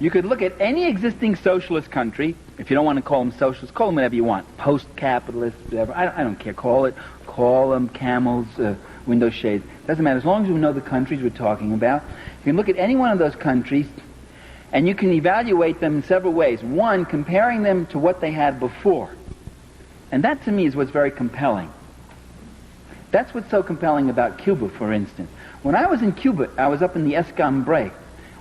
You could look at any existing socialist country. If you don't want to call them socialist, call them whatever you want. Post-capitalist, whatever. I don't care. Call them camels, window shades. Doesn't matter. As long as you know the countries we're talking about. You can look at any one of those countries, and you can evaluate them in several ways. One, comparing them to what they had before. And that, to me, is what's very compelling. That's what's so compelling about Cuba, for instance. When I was in Cuba, I was up in the Escambray,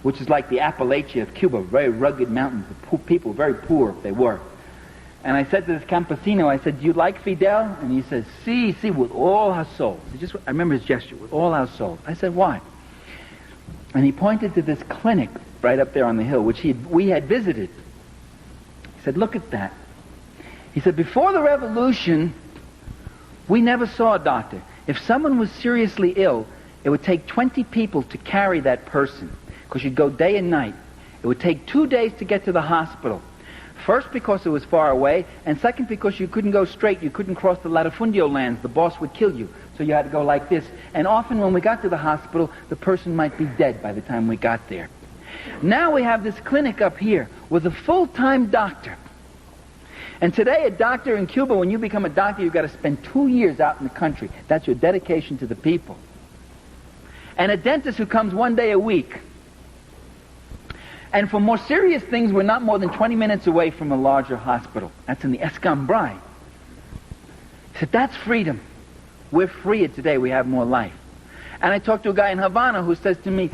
which is like the Appalachia of Cuba, very rugged mountains, people very poor if they were. And I said to this campesino, I said, "Do you like Fidel?" And he says, "Sí, with all our souls." I remember his gesture, with all our souls. I said, "Why?" And he pointed to this clinic right up there on the hill, which we had visited. He said, "Look at that." He said, "Before the revolution, we never saw a doctor. If someone was seriously ill, it would take 20 people to carry that person, because you'd go day and night. It would take 2 days to get to the hospital. First, because it was far away, and second, because you couldn't go straight. You couldn't cross the latifundio lands. The boss would kill you. So you had to go like this. And often when we got to the hospital, the person might be dead by the time we got there. Now we have this clinic up here with a full-time doctor. And today, a doctor in Cuba, when you become a doctor, you've got to spend 2 years out in the country. That's your dedication to the people. And a dentist who comes 1 day a week. And for more serious things, we're not more than 20 minutes away from a larger hospital. That's in the Escambray. He said, "That's freedom. We're freer today. We have more life." And I talked to a guy in Havana who says to me,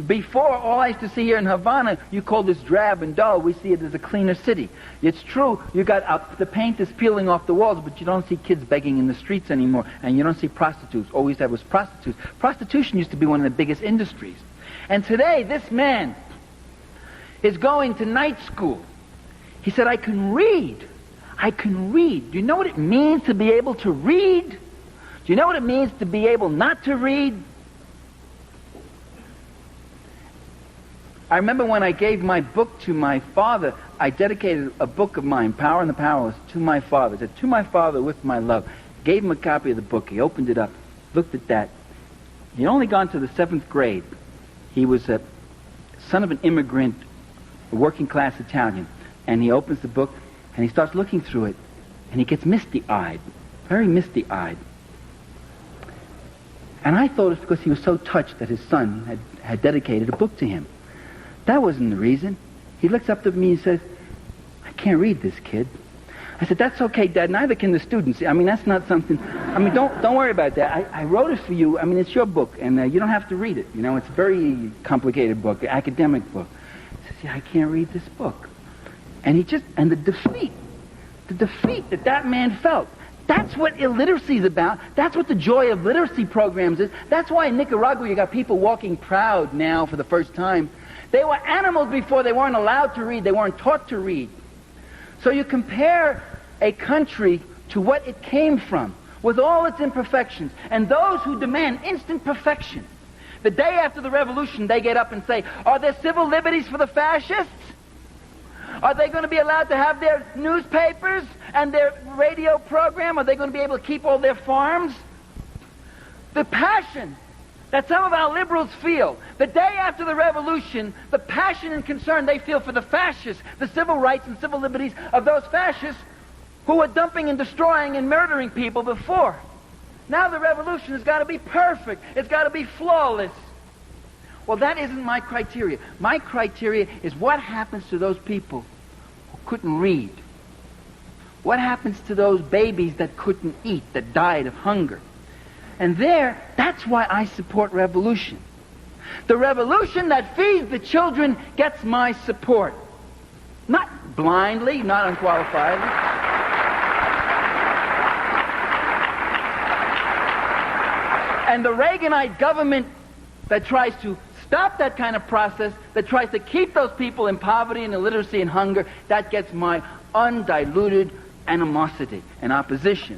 "Before, all I used to see here in Havana, you call this drab and dull. We see it as a cleaner city. It's true, you got the paint is peeling off the walls, but you don't see kids begging in the streets anymore, and you don't see prostitutes. All we used to have was prostitutes. Prostitution used to be one of the biggest industries. And today, this man is going to night school." He said, I can read. Do you know what it means to be able to read? Do you know what it means to be able not to read? I remember when I gave my book to my father, I dedicated a book of mine, Power and the Powerless, to my father. I said, "To my father with my love." Gave him a copy of the book. He opened it up, looked at that. He'd only gone to the 7th grade. He was a son of an immigrant, a working-class Italian. And he opens the book, and he starts looking through it, and he gets misty-eyed, very misty-eyed. And I thought it's because he was so touched that his son had dedicated a book to him. That wasn't the reason. He looks up to me and says, "I can't read this, kid." I said, "That's okay, Dad. Neither can the students. I mean, that's not something... I mean, don't worry about that. I wrote it for you. I mean, it's your book, and you don't have to read it. You know, it's a very complicated book, an academic book." He says, "Yeah, I can't read this book." And the defeat that man felt. That's what illiteracy is about. That's what the joy of literacy programs is. That's why in Nicaragua you got people walking proud now for the first time. They were animals before. They weren't allowed to read. They weren't taught to read. So you compare a country to what it came from, with all its imperfections, and those who demand instant perfection. The day after the revolution, they get up and say, "Are there civil liberties for the fascists? Are they going to be allowed to have their newspapers and their radio program? Are they going to be able to keep all their farms?" The passion that some of our liberals feel the day after the revolution, the passion and concern they feel for the fascists, the civil rights and civil liberties of those fascists who were dumping and destroying and murdering people before. Now the revolution has got to be perfect. It's got to be flawless. Well, that isn't my criteria. My criteria is what happens to those people who couldn't read. What happens to those babies that couldn't eat, that died of hunger? And that's why I support revolution. The revolution that feeds the children gets my support. Not blindly, not unqualifiedly. And the Reaganite government that tries to stop that kind of process, that tries to keep those people in poverty and illiteracy and hunger, that gets my undiluted animosity and opposition.